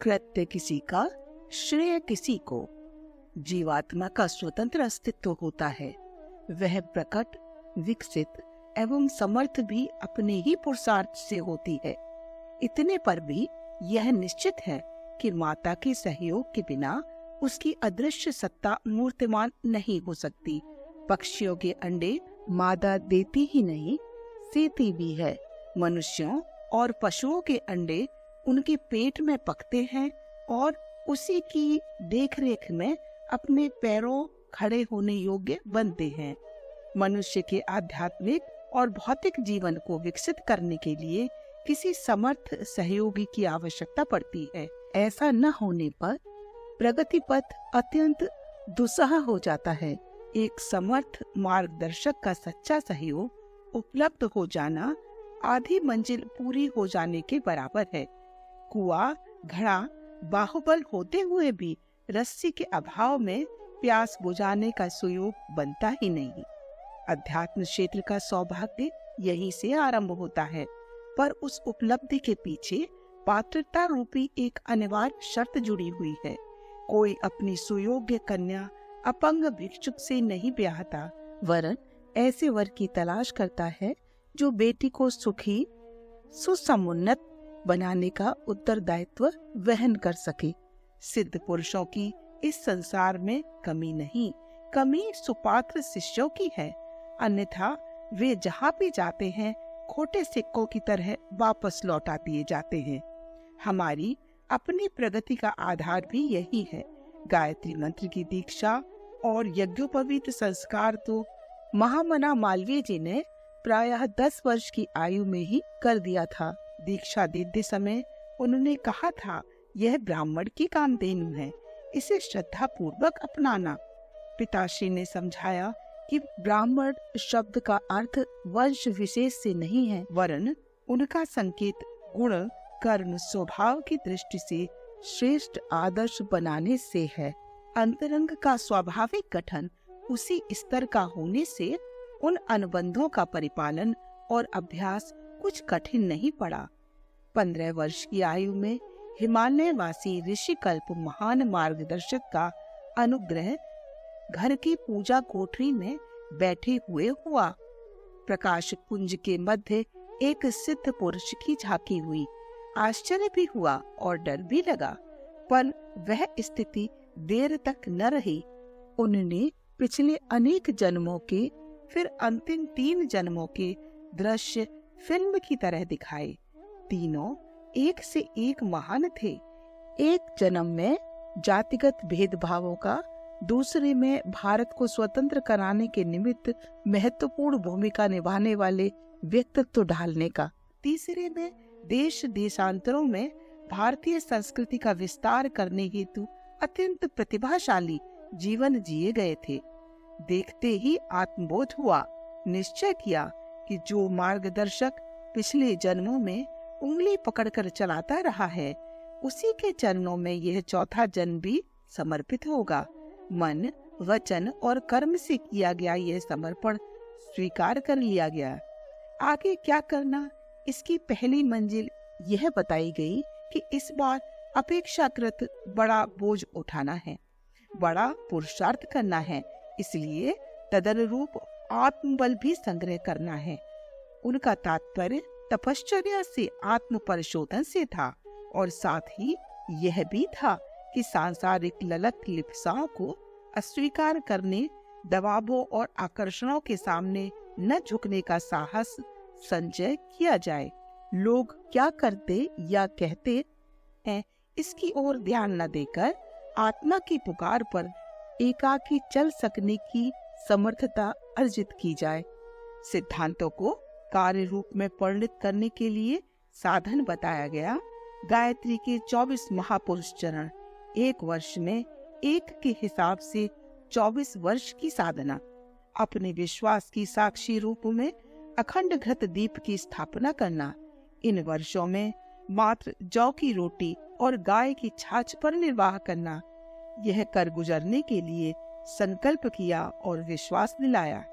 कृत्य किसी का, श्रेय किसी को। जीवात्मा का स्वतंत्र अस्तित्व होता है। वह प्रकट, विकसित एवं समर्थ भी अपने ही पुरुषार्थ से होती है। इतने पर भी यह निश्चित है कि माता के सहयोग के बिना उसकी अदृश्य सत्ता मूर्तिमान नहीं हो सकती। पक्षियों के अंडे मादा देती ही नहीं, सेती भी है। मनुष्यों और पशुओं के अंडे उनके पेट में पकते हैं और उसी की देखरेख में अपने पैरों खड़े होने योग्य बनते हैं। मनुष्य के आध्यात्मिक और भौतिक जीवन को विकसित करने के लिए किसी समर्थ सहयोगी की आवश्यकता पड़ती है। ऐसा न होने पर प्रगति पथ अत्यंत दुस्सह हो जाता है। एक समर्थ मार्गदर्शक का सच्चा सहयोग उपलब्ध हो जाना आधी मंजिल पूरी हो जाने के बराबर है। कुआं, घड़ा, बाहुबल होते हुए भी रस्सी के अभाव में प्यास बुझाने का सुयोग बनता ही नहीं। अध्यात्म क्षेत्र का सौभाग्य यहीं से आरंभ होता है, पर उस उपलब्धि के पीछे पात्रता रूपी एक अनिवार्य शर्त जुड़ी हुई है। कोई अपनी सुयोग्य कन्या अपंग भिक्षुक से नहीं ब्याहता, वरन ऐसे वर की तलाश करता है जो बेटी को सुखी, सुसमुन्नत बनाने का उत्तरदायित्व वहन कर सके। सिद्ध पुरुषों की इस संसार में कमी नहीं, कमी सुपात्र शिष्यों की है। अन्यथा वे जहाँ भी जाते हैं खोटे सिक्कों की तरह वापस लौटा दिए जाते हैं। हमारी अपनी प्रगति का आधार भी यही है। गायत्री मंत्र की दीक्षा और यज्ञोपवीत संस्कार तो महामना मालवीय जी ने प्रायः 10 वर्ष की आयु में ही कर दिया था। दीक्षा देते समय उन्होंने कहा था, यह ब्राह्मण की कामधेनु है, इसे श्रद्धा पूर्वक अपनाना। पिताश्री ने समझाया कि ब्राह्मण शब्द का अर्थ वंश विशेष से नहीं है, वरन उनका संकेत गुण, कर्म, स्वभाव की दृष्टि से श्रेष्ठ आदर्श बनाने से है। अंतरंग का स्वाभाविक गठन उसी स्तर का होने से उन अनुबंधों का परिपालन और अभ्यास कुछ कठिन नहीं पड़ा। 15 वर्ष की आयु में हिमालय वासी ऋषि कल्प महान मार्गदर्शक का अनुग्रह घर की पूजा कोठरी में बैठे हुए हुआ। प्रकाश पुंज के मध्य एक सिद्ध पुरुष की झांकी हुई। आश्चर्य भी हुआ और डर भी लगा, पर वह स्थिति देर तक न रही। उन्होंने पिछले अनेक जन्मों के, फिर अंतिम 3 जन्मों के दृश्य फिल्म की तरह दिखाए। तीनों एक से एक महान थे। एक जन्म में जातिगत भेदभावों का, दूसरे में भारत को स्वतंत्र कराने के निमित्त महत्वपूर्ण भूमिका निभाने वाले व्यक्तित्व ढालने का, तीसरे में देश देशांतरों में भारतीय संस्कृति का विस्तार करने हेतु अत्यंत प्रतिभाशाली जीवन जिए गए थे। देखते ही आत्मबोध हुआ। निश्चय किया कि जो मार्गदर्शक पिछले जन्मों में उंगली पकड़कर चलाता रहा है, उसी के चरणों में यह चौथा जन्म भी समर्पित होगा। मन, वचन और कर्म से किया गया यह समर्पण स्वीकार कर लिया गया। आगे क्या करना, इसकी पहली मंजिल यह बताई गई कि इस बार अपेक्षाकृत बड़ा बोझ उठाना है, बड़ा पुरुषार्थ करना है, इसलिए तदनुरूप आत्मबल भी संग्रह करना है। उनका तात्पर्य तपश्चर्या से आत्म परिशोधन से था और साथ ही यह भी था कि सांसारिक ललक लिप्साओं को अस्वीकार करने, दबावों और आकर्षणों के सामने न झुकने का साहस संचय किया जाए। लोग क्या करते या कहते हैं, इसकी ओर ध्यान न देकर आत्मा की पुकार पर एकाकी चल सकने की समर्थता अर्जित की जाए। सिद्धांतों को कार्य रूप में परिणत करने के लिए साधन बताया गया। गायत्री के 24 महापुरुष चरण, 1 वर्ष में एक के हिसाब से 24 वर्ष की साधना। अपने विश्वास की साक्षी रूप में अखंड घृत दीप की स्थापना करना। इन वर्षों में मात्र जौ की रोटी और गाय की छाछ पर निर्वाह करना। यह कर गुजरने के लिए संकल्प किया और विश्वास दिलाया।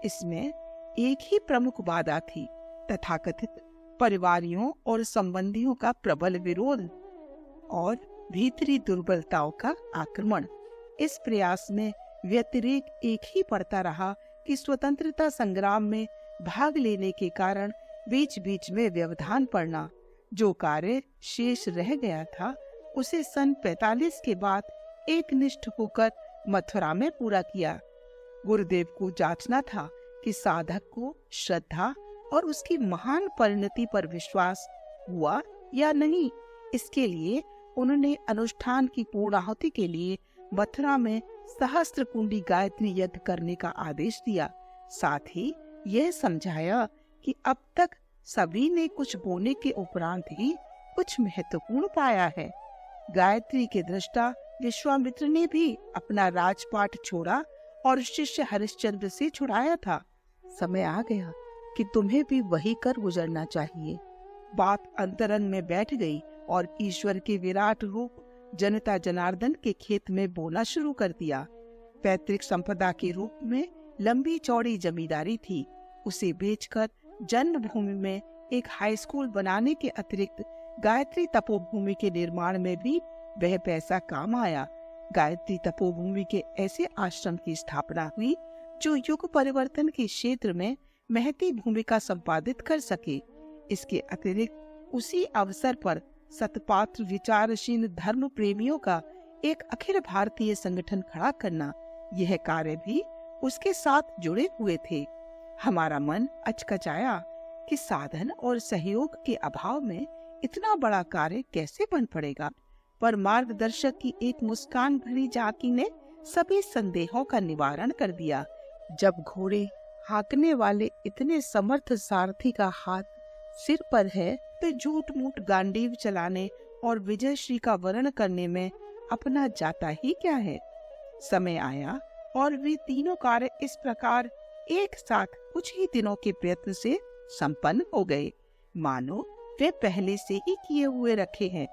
इसमें एक ही प्रमुख बाधा थी, तथाकथित परिवारियों और संबंधियों का प्रबल विरोध और भीतरी दुर्बलताओं का आक्रमण। इस प्रयास में व्यतिरेक एक ही पड़ता रहा कि स्वतंत्रता संग्राम में भाग लेने के कारण बीच बीच में व्यवधान पड़ना। जो कार्य शेष रह गया था उसे सन 45 के बाद एकनिष्ठ होकर मथुरा में पूरा किया। गुरुदेव को जांचना था कि साधक को श्रद्धा और उसकी महान परिणति पर विश्वास हुआ या नहीं। इसके लिए उन्होंने अनुष्ठान की पूर्णाहुति के लिए मथुरा में सहस्त्र कुंडी गायत्री यज्ञ करने का आदेश दिया। साथ ही यह समझाया कि अब तक सभी ने कुछ बोने के उपरांत ही कुछ महत्वपूर्ण पाया है। गायत्री के दृष्टा विश्वामित्र ने भी अपना राजपाट छोड़ा और शिष्य हरिश्चंद्र से छुड़ाया था। समय आ गया कि तुम्हें भी वही कर गुजरना चाहिए। बात अंतरन में बैठ गई और ईश्वर के विराट रूप जनता जनार्दन के खेत में बोना शुरू कर दिया। पैतृक संपदा के रूप में लंबी चौड़ी जमींदारी थी। उसे बेचकर जन्मभूमि में एक हाई स्कूल बनाने के अतिरिक्त गायत्री तपोभूमि के निर्माण में भी वह पैसा काम आया। गायत्री तपोभूमि के ऐसे आश्रम की स्थापना हुई जो युग परिवर्तन के क्षेत्र में महती भूमिका संपादित कर सके। इसके अतिरिक्त उसी अवसर पर सतपात्र विचारशील धर्म प्रेमियों का एक अखिल भारतीय संगठन खड़ा करना, यह कार्य भी उसके साथ जुड़े हुए थे। हमारा मन अचकचाया कि साधन और सहयोग के अभाव में इतना बड़ा कार्य कैसे बन पड़ेगा, पर मार्गदर्शक की एक मुस्कान भरी झांकी ने सभी संदेहों का निवारण कर दिया। जब घोड़े हाँकने वाले इतने समर्थ सारथी का हाथ सिर पर है तो झूठ मूठ गांडीव चलाने और विजयश्री का वर्ण करने में अपना जाता ही क्या है। समय आया और वे तीनों कार्य इस प्रकार एक साथ कुछ ही दिनों के प्रयत्न से संपन्न हो गए, मानो वे पहले से ही किए हुए रखे हैं।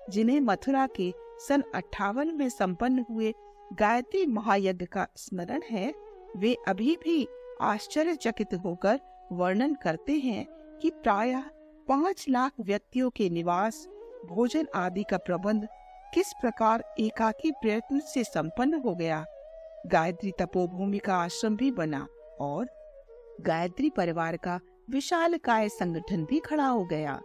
जिन्हें मथुरा के सन 58 में संपन्न हुए गायत्री महायज्ञ का स्मरण है, वे अभी भी आश्चर्यचकित होकर वर्णन करते हैं कि प्रायः 5 लाख व्यक्तियों के निवास, भोजन आदि का प्रबंध किस प्रकार एकाकी प्रयत्न से संपन्न हो गया। गायत्री तपोभूमि का आश्रम भी बना और गायत्री परिवार का विशालकाय संगठन भी खड़ा हो गया।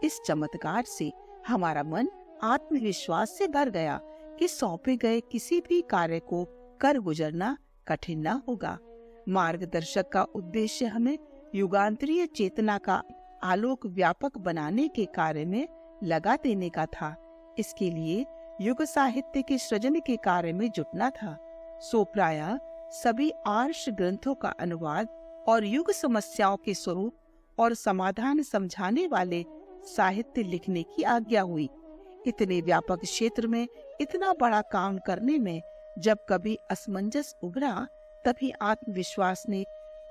इस चमत्कार से हमारा मन आत्मविश्वास से भर गया कि सौंपे गए किसी भी कार्य को कर गुजरना कठिन न होगा। मार्गदर्शक का उद्देश्य हमें युगांतरीय चेतना का आलोक व्यापक बनाने के कार्य में लगा देने का था। इसके लिए युग साहित्य के सृजन के कार्य में जुटना था। सो प्रायः सभी आर्ष ग्रंथों का अनुवाद और युग समस्याओं के स्वरूप और समाधान समझाने वाले साहित्य लिखने की आज्ञा हुई। इतने व्यापक क्षेत्र में इतना बड़ा काम करने में जब कभी असमंजस उभरा, तभी आत्मविश्वास ने,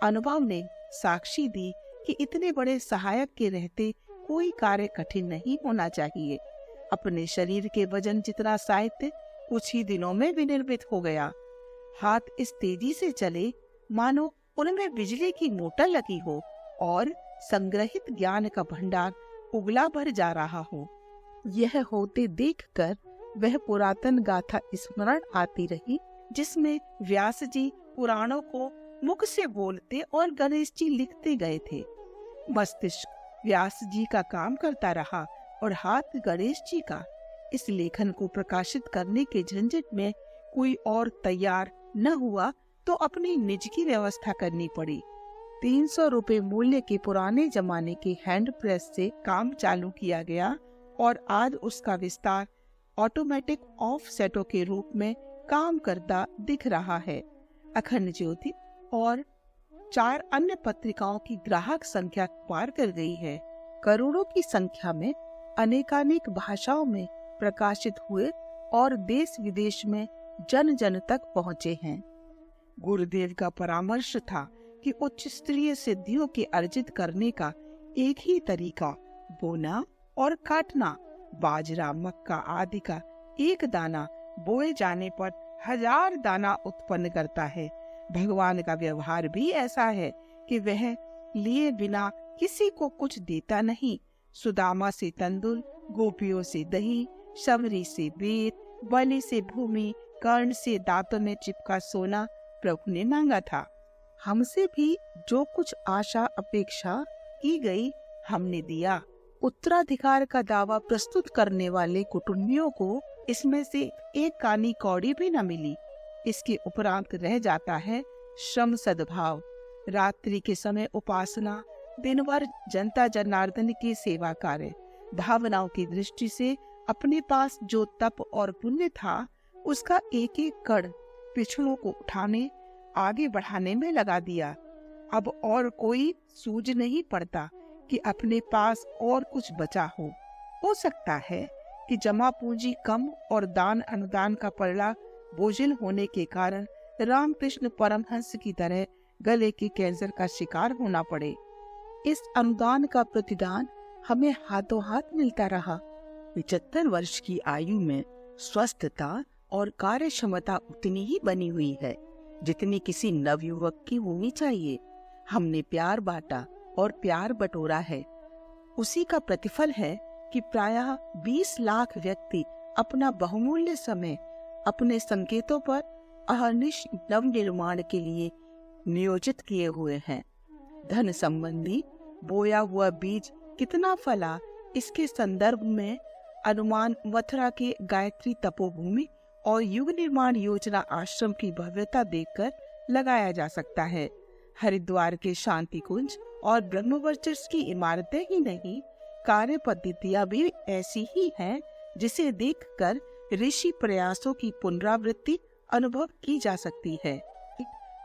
अनुभव ने साक्षी दी कि इतने बड़े सहायक के रहते कोई कार्य कठिन नहीं होना चाहिए। अपने शरीर के वजन जितना साहित्य कुछ ही दिनों में विनिर्मित हो गया। हाथ इस तेजी से चले मानो उनमें बिजली की मोटर लगी हो और संग्रहित ज्ञान का भंडार उगला भर जा रहा हो। यह होते देखकर वह पुरातन गाथा स्मरण आती रही जिसमें व्यास जी पुराणों को मुख से बोलते और गणेश जी लिखते गए थे। मस्तिष्क व्यास जी का काम करता रहा और हाथ गणेश जी का। इस लेखन को प्रकाशित करने के झंझट में कोई और तैयार न हुआ तो अपनी निज की व्यवस्था करनी पड़ी। 300 रुपए मूल्य के पुराने जमाने के हैंड प्रेस से काम चालू किया गया और आज उसका विस्तार ऑटोमेटिक ऑफ सेटों के रूप में काम करता दिख रहा है। अखंड ज्योति और 4 अन्य पत्रिकाओं की ग्राहक संख्या पार कर गई है। करोड़ों की संख्या में अनेकानेक भाषाओं में प्रकाशित हुए और देश विदेश में जन जन तक पहुँचे हैं। गुरुदेव का परामर्श था कि उच्च स्तरीय सिद्धियों के अर्जित करने का एक ही तरीका बोना और काटना। बाजरा, मक्का आदि का एक दाना बोए जाने पर 1000 दाना उत्पन्न करता है। भगवान का व्यवहार भी ऐसा है कि वह लिए बिना किसी को कुछ देता नहीं। सुदामा से तंदुल, गोपियों से दही, शबरी से वेद, बलि से भूमि, कर्ण से दांतों में चिपका सोना प्रभु ने मांगा था। हमसे भी जो कुछ आशा अपेक्षा की गई हमने दिया। उत्तराधिकार का दावा प्रस्तुत करने वाले कुटुंबियों को इसमें से एक कानी कौड़ी भी न मिली। इसके उपरांत रह जाता है श्रम सद्भाव, रात्रि के समय उपासना, दिन भर जनता जनार्दन की सेवा कार्य। भावनाओं की दृष्टि से अपने पास जो तप और पुण्य था उसका एक एक कण पिछड़ों को उठाने, आगे बढ़ाने में लगा दिया। अब और कोई सूझ नहीं पड़ता कि अपने पास और कुछ बचा हो सकता है कि जमा पूंजी कम और दान अनुदान का पलड़ा बोझिल होने के कारण रामकृष्ण परमहंस की तरह गले के कैंसर का शिकार होना पड़े। इस अनुदान का प्रतिदान हमें हाथों हाथ मिलता रहा। 75 वर्ष की आयु में स्वस्थता और कार्य क्षमता उतनी ही बनी हुई है जितनी किसी नवयुवक की होनी चाहिए। हमने प्यार बांटा और प्यार बटोरा है। उसी का प्रतिफल है कि प्रायः 20 लाख व्यक्ति अपना बहुमूल्य समय अपने संकेतों पर अहर्निश नव निर्माण के लिए नियोजित किए हुए हैं। धन संबंधी बोया हुआ बीज कितना फला, इसके संदर्भ में अनुमान मथुरा के गायत्री तपोभूमि और युग निर्माण योजना आश्रम की भव्यता देखकर लगाया जा सकता है। हरिद्वार के शांति कुंज और ब्रह्मवर्चस्व की इमारतें ही नहीं, कार्य पद्धतियां भी ऐसी ही हैं जिसे देखकर ऋषि प्रयासों की पुनरावृत्ति अनुभव की जा सकती है।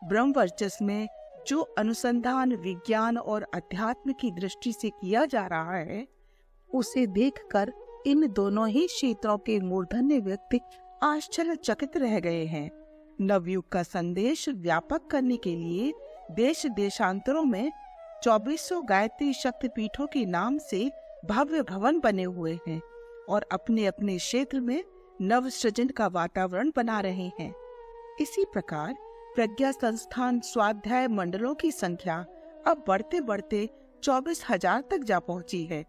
ब्रह्मवर्चस्व में जो अनुसंधान विज्ञान और अध्यात्म की दृष्टि से किया जा रहा है उसे देखकर इन दोनों ही क्षेत्रों के मूर्धन्य व्यक्ति आश्चर्यचकित रह गए हैं। नवयुग का संदेश व्यापक करने के लिए देश देशांतरों में 2400 गायत्री शक्तिपीठों के नाम से भव्य भवन बने हुए हैं और अपने अपने क्षेत्र में नव सृजन का वातावरण बना रहे हैं। इसी प्रकार प्रज्ञा संस्थान स्वाध्याय मंडलों की संख्या अब बढ़ते बढ़ते 24,000 तक जा पहुंची है।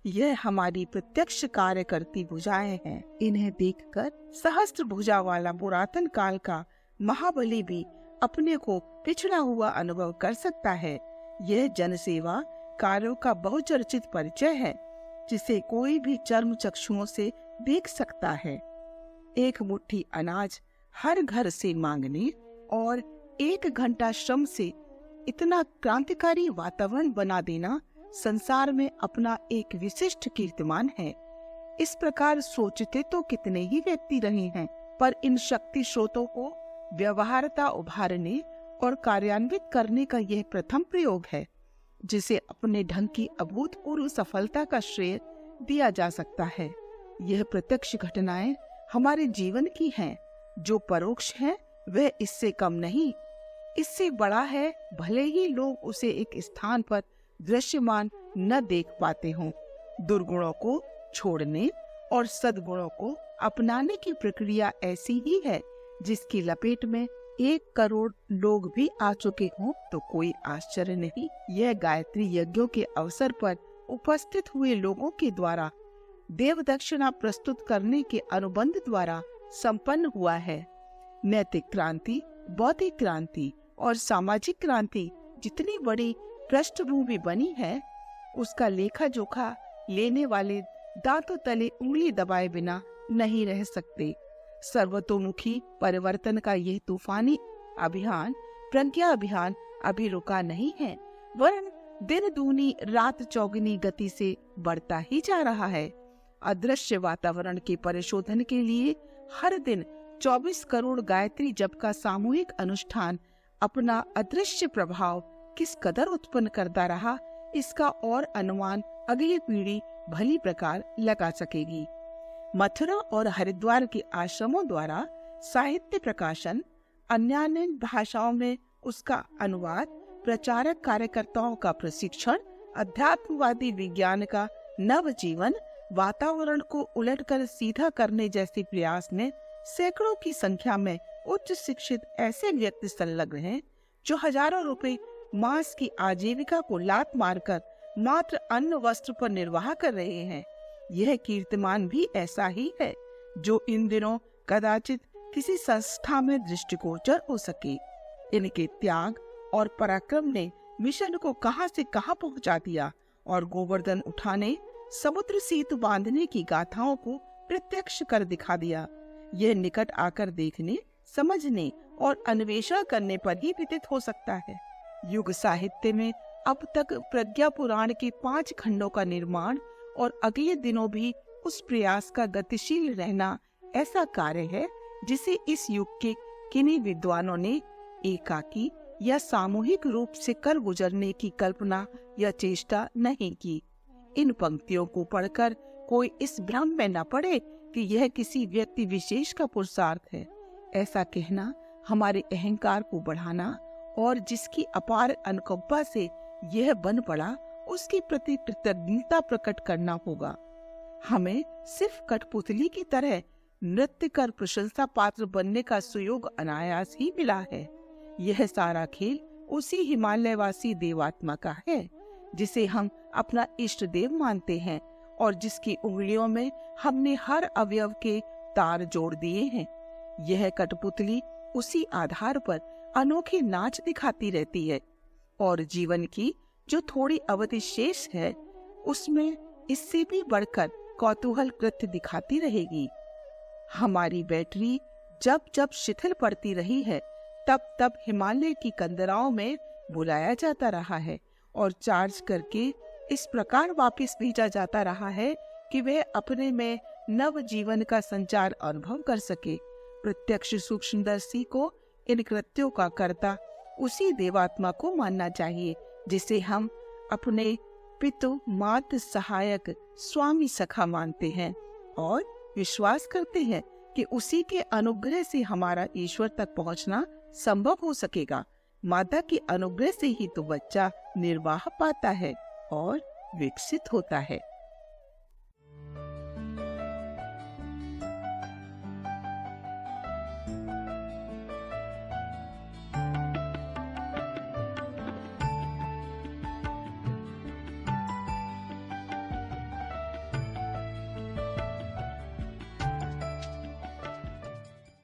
यह हमारी प्रत्यक्ष कार्य करती भुजाएं हैं। इन्हें देखकर सहस्त्र भुजा वाला पुरातन काल का महाबली भी अपने को पिछड़ा हुआ अनुभव कर सकता है। यह जनसेवा कार्यों का बहुचर्चित परिचय है जिसे कोई भी चर्म चक्षुओं से देख सकता है। एक मुट्ठी अनाज हर घर से मांगने और 1 घंटा श्रम से इतना क्रांतिकारी वातावरण बना देना संसार में अपना एक विशिष्ट कीर्तिमान है। इस प्रकार सोचते तो कितने ही व्यक्ति रहे हैं, पर इन शक्ति स्रोतों को व्यवहार्यता उभारने और कार्यान्वित करने का यह प्रथम प्रयोग है जिसे अपने ढंग की अभूतपूर्व सफलता का श्रेय दिया जा सकता है। यह प्रत्यक्ष घटनाएं हमारे जीवन की हैं, जो परोक्ष है वह इससे कम नहीं, इससे बड़ा है, भले ही लोग उसे एक स्थान पर दृश्यमान न देख पाते हों। दुर्गुणों को छोड़ने और सद्गुणों को अपनाने की प्रक्रिया ऐसी ही है जिसकी लपेट में 1 करोड़ लोग भी आ चुके हों तो कोई आश्चर्य नहीं। यह गायत्री यज्ञों के अवसर पर उपस्थित हुए लोगों के द्वारा देव दक्षिणा प्रस्तुत करने के अनुबंध द्वारा संपन्न हुआ है। नैतिक क्रांति, बौद्धिक क्रांति और सामाजिक क्रांति जितनी बड़ी पृष्ठभूमि बनी है उसका लेखा जोखा लेने वाले दांतों तले उंगली दबाए बिना नहीं रह सकते। सर्वतोमुखी परिवर्तन का यह तूफानी अभियान, प्रज्ञा अभियान अभी रुका नहीं है, वरन दिन दूनी रात चौगुनी गति से बढ़ता ही जा रहा है। अदृश्य वातावरण के परिशोधन के लिए हर दिन 24 करोड़ गायत्री जप का सामूहिक अनुष्ठान अपना अदृश्य प्रभाव किस कदर उत्पन्न करता रहा, इसका और अनुमान अगली पीढ़ी भली प्रकार लगा सकेगी। मथुरा और हरिद्वार के आश्रमों द्वारा साहित्य प्रकाशन, अन्य भाषाओं में उसका अनुवाद, प्रचारक कार्यकर्ताओं का प्रशिक्षण, अध्यात्मवादी विज्ञान का नव जीवन, वातावरण को उलटकर सीधा करने जैसे प्रयास में सैकड़ों की संख्या में उच्च शिक्षित ऐसे व्यक्ति संलग्न हैं जो हजारों रुपए मास की आजीविका को लात मारकर मात्र अन्न वस्त्र पर निर्वाह कर रहे हैं। यह कीर्तिमान भी ऐसा ही है, जो इन दिनों कदाचित किसी संस्था में दृष्टिगोचर हो सके। इनके त्याग और पराक्रम ने मिशन को कहां से कहां पहुंचा दिया और गोवर्धन उठाने, समुद्र सेतु बांधने की गाथाओं को प्रत्यक्ष कर दिखा दिया। यह निकट आकर देखने, समझने और अन्वेषण करने पर ही विदित हो सकता है। युग साहित्य में अब तक प्रज्ञा पुराण के 5 खंडों का निर्माण और अगले दिनों भी उस प्रयास का गतिशील रहना ऐसा कार्य है जिसे इस युग के किन्हीं विद्वानों ने एकाकी या सामूहिक रूप से कर गुजरने की कल्पना या चेष्टा नहीं की। इन पंक्तियों को पढ़कर कोई इस भ्रम में न पड़े कि यह किसी व्यक्ति विशेष का पुरुषार्थ है। ऐसा कहना हमारे अहंकार को बढ़ाना और जिसकी अपार अनुकंपा से यह बन पड़ा उसके प्रति कृतज्ञता प्रकट करना होगा। हमें सिर्फ कठपुतली की तरह नृत्य कर प्रशंसा पात्र बनने का सुयोग अनायास ही मिला है। यह सारा खेल उसी हिमालयवासी देवात्मा का है जिसे हम अपना इष्ट देव मानते हैं और जिसकी उंगलियों में हमने हर अवयव के तार जोड़ दिए हैं। यह कठपुतली उसी आधार पर अनोखे नाच दिखाती रहती है और जीवन की जो थोड़ी अवधि शेष है उसमें इससे भी बढ़कर कौतूहल कृत्य दिखाती रहेगी। हमारी बैटरी जब जब शिथिल पड़ती रही है तब तब हिमालय की कंदराओं में बुलाया जाता रहा है और चार्ज करके इस प्रकार वापस भेजा जाता रहा है कि वह अपने में नव जीवन का संचार अनुभव कर सके। प्रत्यक्ष सूक्ष्मदर्शी को इन कृत्यों का कर्ता उसी देवात्मा को मानना चाहिए जिसे हम अपने पितु मातृ सहायक स्वामी सखा मानते हैं और विश्वास करते हैं कि उसी के अनुग्रह से हमारा ईश्वर तक पहुंचना संभव हो सकेगा। माता के अनुग्रह से ही तो बच्चा निर्वाह पाता है और विकसित होता है।